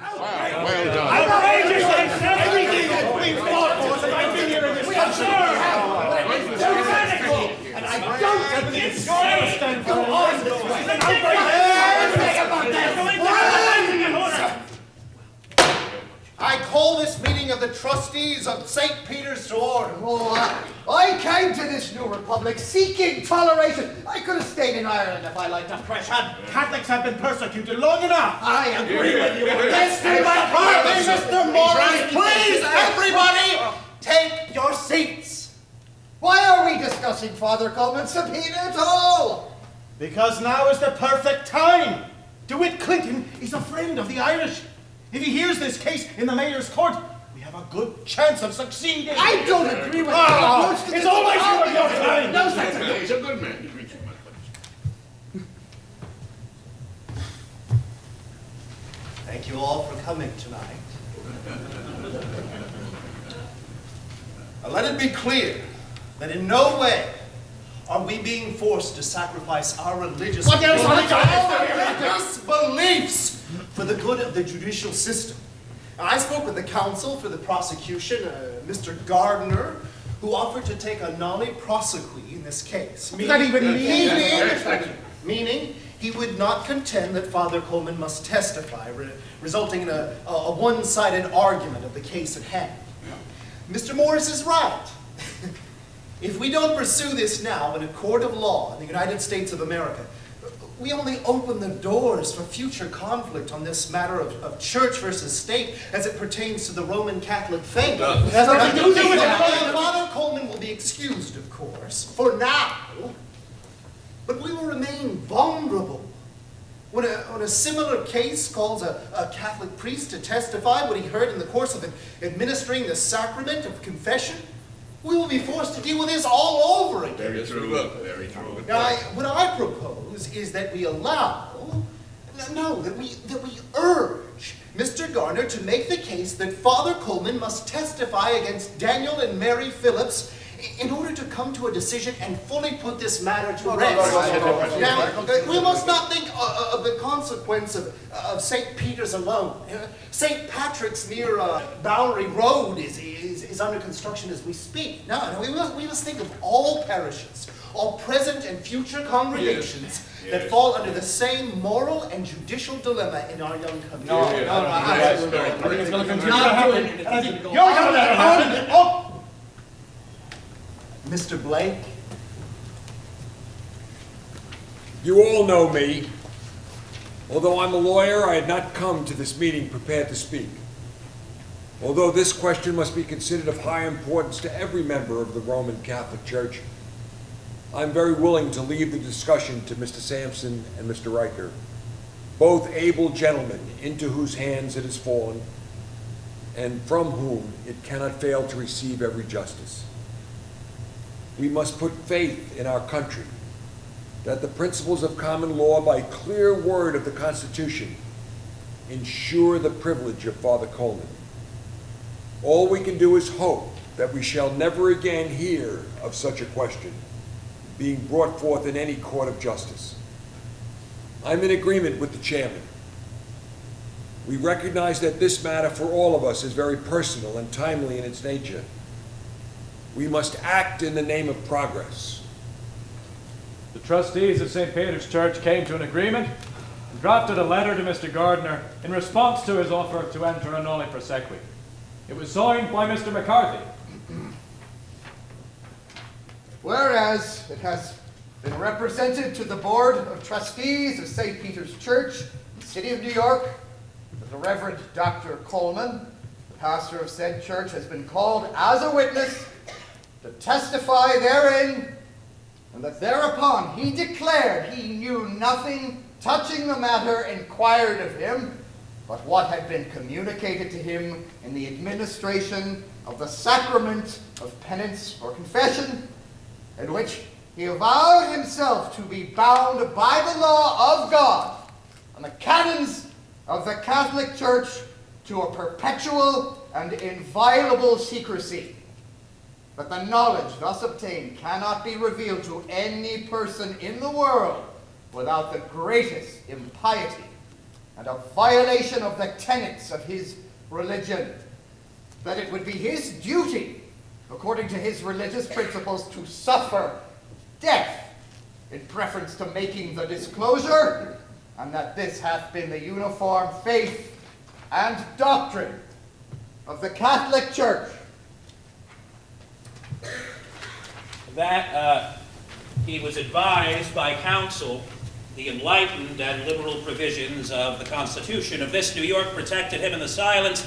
Well done. Outrageous! Everything that we fought for since I've been here in this country! Tyrannical! And I don't think it's fair to go on this way! I call this meeting of the Trustees of St. Peter's to order. Oh, I came to this new republic seeking toleration. I could have stayed in Ireland if I liked a fresh hand. Catholics have been persecuted long enough! I agree with you. Mr. McCarthy, Mr. Morris, please, everybody, take your seats. Why are we discussing Father Coleman's subpoena at all? Because now is the perfect time! DeWitt Clinton is a friend of the Irish. If he hears this case in the mayor's court, we have a good chance of succeeding. I don't agree with you. It's always your time. No, that's He's a good man. Thank you all for coming tonight. Let it be clear that in no way are we being forced to sacrifice our religious beliefs for the good of the judicial system. I spoke with the counsel for the prosecution, Mr. Gardner, who offered to take a nolle prosequi in this case. What does that even mean? Meaning he would not contend that Father Coleman must testify, resulting in a one-sided argument of the case at hand. Mr. Morris is right. If we don't pursue this now in a court of law in the United States of America, we only open the doors for future conflict on this matter of church versus state as it pertains to the Roman Catholic faith. Father Coleman will be excused, of course, for now, but we will remain vulnerable. When a similar case calls a Catholic priest to testify what he heard in the course of administering the sacrament of confession, we will be forced to deal with this all over again. Very true. Very true. Now, what I propose is that we urge Mr. Garner to make the case that Father Coleman must testify against Daniel and Mary Phillips in order to come to a decision and fully put this matter to rest. Now, we must not think of the consequence of St. Peter's alone. St. Patrick's near Bowery Road is under construction as we speak. No, we must think of all parishes, all present and future congregations that fall under the same moral and judicial dilemma in our young country. No, I think it's going to continue to happen. I think you're going to let it happen. Oh! Mr. Blake? You all know me. Although I'm a lawyer, I had not come to this meeting prepared to speak. Although this question must be considered of high importance to every member of the Roman Catholic Church, I'm very willing to leave the discussion to Mr. Sampson and Mr. Riker, both able gentlemen into whose hands it has fallen and from whom it cannot fail to receive every justice. We must put faith in our country that the principles of common law, by clear word of the Constitution, ensure the privilege of Father Coleman. All we can do is hope that we shall never again hear of such a question being brought forth in any court of justice. I'm in agreement with the chairman. We recognize that this matter for all of us is very personal and timely in its nature. We must act in the name of progress. The trustees of St. Peter's Church came to an agreement and drafted a letter to Mr. Gardner in response to his offer to enter a nolle prosequi. It was signed by Mr. McCarthy. Whereas it has been represented to the Board of Trustees of St. Peter's Church in the City of New York that the Reverend Dr. Coleman, the pastor of said church, has been called as a witness to testify therein, and that thereupon he declared he knew nothing touching the matter inquired of him, but what had been communicated to him in the administration of the sacrament of penance or confession, in which he avowed himself to be bound by the law of God and the canons of the Catholic Church to a perpetual and inviolable secrecy. But the knowledge thus obtained cannot be revealed to any person in the world without the greatest impiety. and a violation of the tenets of his religion, that it would be his duty, according to his religious principles, to suffer death in preference to making the disclosure, and that this hath been the uniform faith and doctrine of the Catholic Church. That he was advised by counsel the enlightened and liberal provisions of the Constitution of this New York protected him in the silence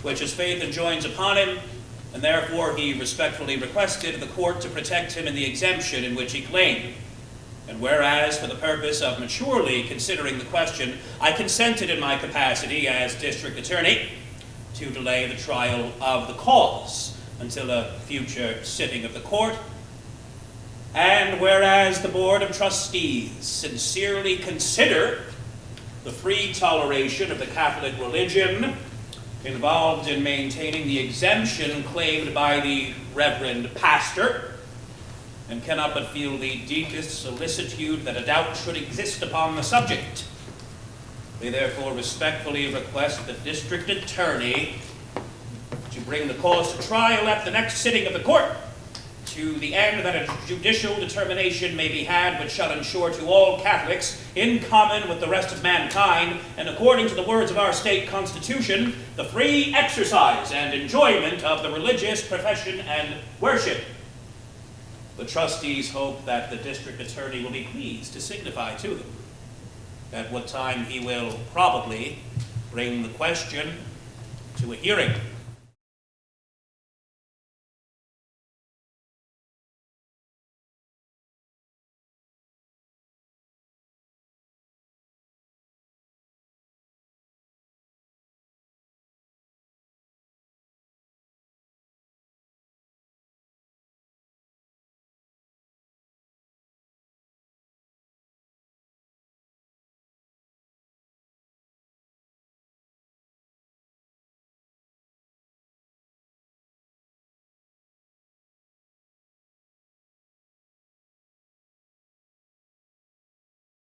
which his faith enjoins upon him, and therefore he respectfully requested the court to protect him in the exemption in which he claimed. And whereas, for the purpose of maturely considering the question, I consented in my capacity as district attorney to delay the trial of the cause until a future sitting of the court. And whereas the Board of Trustees sincerely consider the free toleration of the Catholic religion involved in maintaining the exemption claimed by the Reverend Pastor, and cannot but feel the deepest solicitude that a doubt should exist upon the subject, they therefore respectfully request the district attorney to bring the cause to trial at the next sitting of the court, to the end that a judicial determination may be had which shall ensure to all Catholics, in common with the rest of mankind, and according to the words of our state constitution, the free exercise and enjoyment of the religious profession and worship. The trustees hope that the district attorney will be pleased to signify to them at what time he will probably bring the question to a hearing.